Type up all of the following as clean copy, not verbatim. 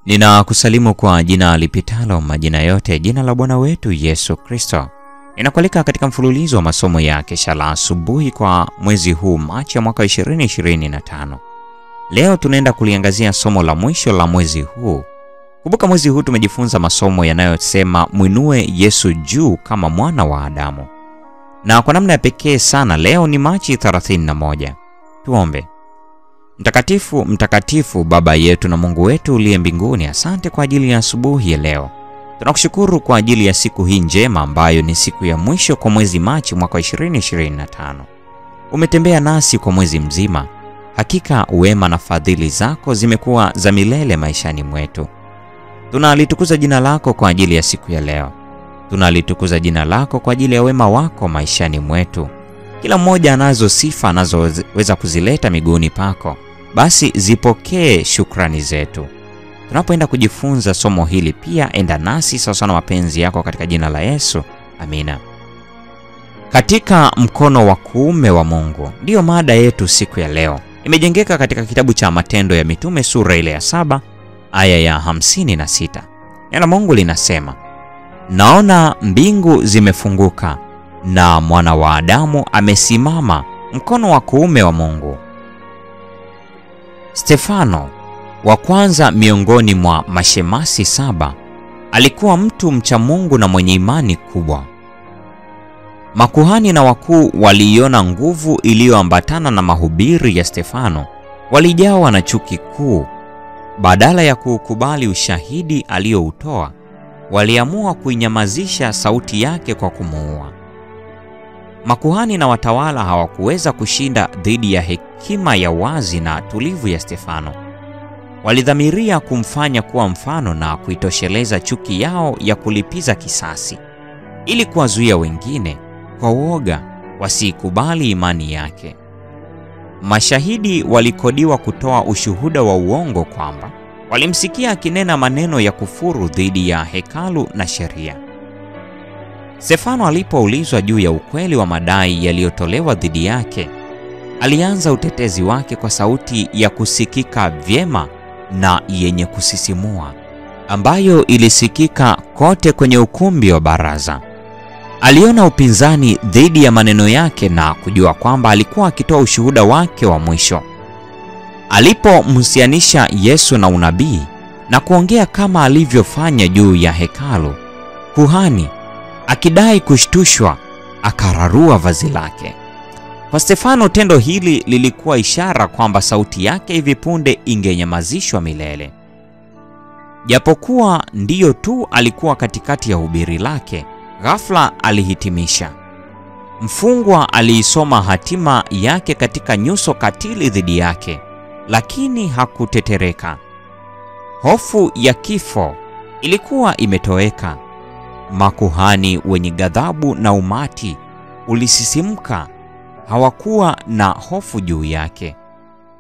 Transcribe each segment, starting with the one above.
Ninakusalimu kwa jina lipitalo majina yote, jina la Bwana wetu Yesu Kristo. Ninakualika katika mfululizo wa masomo ya kesha la asubuhi kwa mwezi huu Machi ya mwaka 2025. Leo tunaenda kuliangazia somo la mwisho la mwezi huu. Kumbuka mwezi huu tumejifunza masomo yanayosema mwinue Yesu juu kama mwana wa Adamu. Na kwa namna ya pekee sana leo ni Machi 31. Tuombe. Mtakatifu, mtakatifu Baba yetu na Mungu wetu uliye mbinguni, asante kwa ajili ya asubuhi ya leo. Tunakushukuru kwa ajili ya siku hii njema ambayo ni siku ya mwisho kwa mwezi Machi mwaka 2025. Umetembea nasi kwa mwezi mzima. Hakika wema na fadhili zako zimekuwa za milele maishani mwetu. Tunalitukuza jina lako kwa ajili ya siku ya leo. Tunalitukuza jina lako kwa ajili ya wema wako maishani mwetu. Kila mmoja anazo sifa anazoweza kuzileta miguuni pako. Basi zipokee shukrani zetu. Tunapoenda kujifunza somo hili pia enda nasi sawa na mapenzi yako katika jina la Yesu. Amina. Katika mkono wa kuume wa Mungu ndiyo mada yetu siku ya leo. Imejengeka katika kitabu cha Matendo ya Mitume sura ile ya 7 aya ya 56. Neno Mungu linasema, naona mbingu zimefunguka na mwana wa Adamu amesimama mkono wa kuume wa Mungu. Stefano, wa kwanza miongoni mwa mashemasi 7, alikuwa mtu mcha Mungu na mwenye imani kubwa. Makuhani na wakuu waliiona nguvu iliyoambatana na mahubiri ya Stefano, walijawa na chuki kuu. Badala ya kukubali ushahidi aliyoutoa, waliamua kuinyamazisha sauti yake kwa kumuua. Makuhani na watawala hawakuweza kushinda dhidi ya hekima ya wazi na tulivu ya Stefano. Walidhamiria kumfanya kuwa mfano na kuitosheleza chuki yao ya kulipiza kisasi, ili kuwazuia wengine kwa uoga wasikubali imani yake. Mashahidi walikodiwa kutoa ushuhuda wa uongo kwamba walimsikia akinena maneno ya kufuru dhidi ya hekalu na sheria. Stefano alipoulizwa juu ya ukweli wa madai yaliyotolewa dhidi yake, alianza utetezi wake kwa sauti ya kusikika vyema na yenye kusisimua, ambayo ilisikika kote kwenye ukumbi wa baraza. Aliona upinzani dhidi ya maneno yake na kujua kwamba alikuwa akitoa ushuhuda wake wa mwisho. Alipomhusianisha Yesu na unabii na kuongea kama alivyofanya juu ya hekalu, kuhani akidai kushtushwa akararua vazi lake. Kwa Stefano tendo hili lilikuwa ishara kwamba sauti yake hivi punde ingenyamazishwa milele. Japokuwa ndiyo tu alikuwa katikati ya hubiri lake, ghafla alihitimisha. Mfungwa aliisoma hatima yake katika nyuso katili dhidi yake, lakini hakutetereka. Hofu ya kifo ilikuwa imetoweka. Makuhani wenye ghadhabu na umati ulisisimka hawakuwa na hofu juu yake.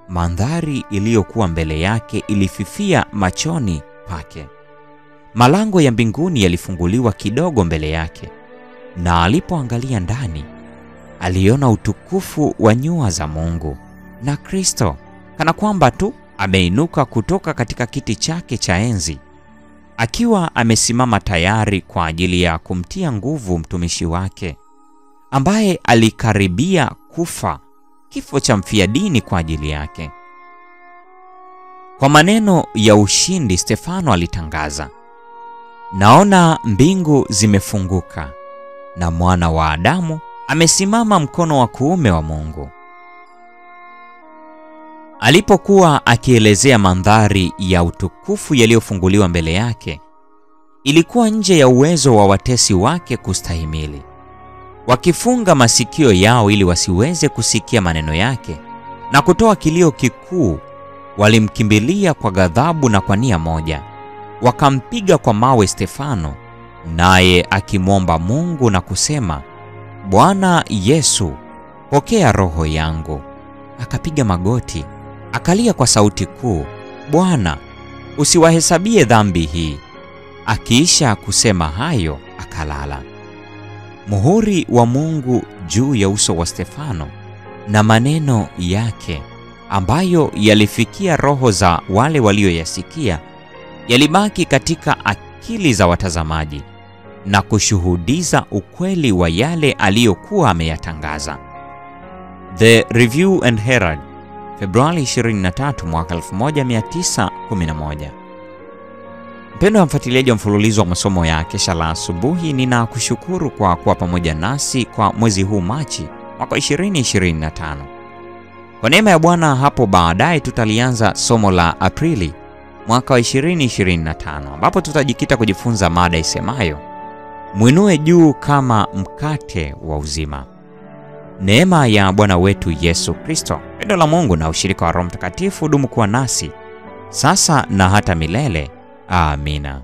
Mandhari iliyokuwa mbele yake ilififia machoni pake. Malango ya mbinguni yalifunguliwa kidogo mbele yake, na alipoangalia ndani, aliona utukufu wa nyua za Mungu na Kristo, kana kwamba tu ameinuka kutoka katika kiti chake cha enzi, akiwa amesimama tayari kwa ajili ya kumtia nguvu mtumishi wake, ambaye alikaribia kufa kifo cha mfia dini kwa ajili yake. Kwa maneno ya ushindi, Stefano alitangaza, naona mbingu zimefunguka na mwana wa Adamu amesimama mkono wa kuume wa Mungu. Alipokuwa akielezea mandhari ya utukufu yaliyofunguliwa mbele yake, ilikuwa nje ya uwezo wa watesi wake kustahimili. Wakifunga masikio yao ili wasiweze kusikia maneno yake na kutoa kilio kikuu, walimkimbilia kwa ghadhabu na kwa nia moja. Wakampiga kwa mawe Stefano, naye akimwomba Mungu na kusema, Bwana Yesu, pokea roho yangu. Akapiga magoti, akalia kwa sauti kuu, Bwana, usiwahesabie dhambi hii. Akiisha kusema hayo, akalala. Muhuri wa Mungu juu ya uso wa Stefano na maneno yake ambayo yalifikia roho za wale walioyasikia yalibaki katika akili za watazamaji na kushuhudiza ukweli wa yale aliyokuwa ameyatangaza. The Review and Herald, Februari 23 mwaka 1911. Mpendo wa mfuatiliaji wa mfululizo wa masomo ya Kesha la Asubuhi, ninakushukuru kwa kuwa pamoja nasi kwa mwezi huu Machi mwaka 2025. Kwa neema ya Bwana, hapo baadaye tutalianza somo la Aprili mwaka wa 2025, ambapo tutajikita kujifunza mada isemayo Mwinue juu kama mkate wa uzima. Neema ya Bwana wetu Yesu Kristo, pendo la Mungu na ushirika wa Roho Mtakatifu dumu kuwa nasi sasa na hata milele. Amina.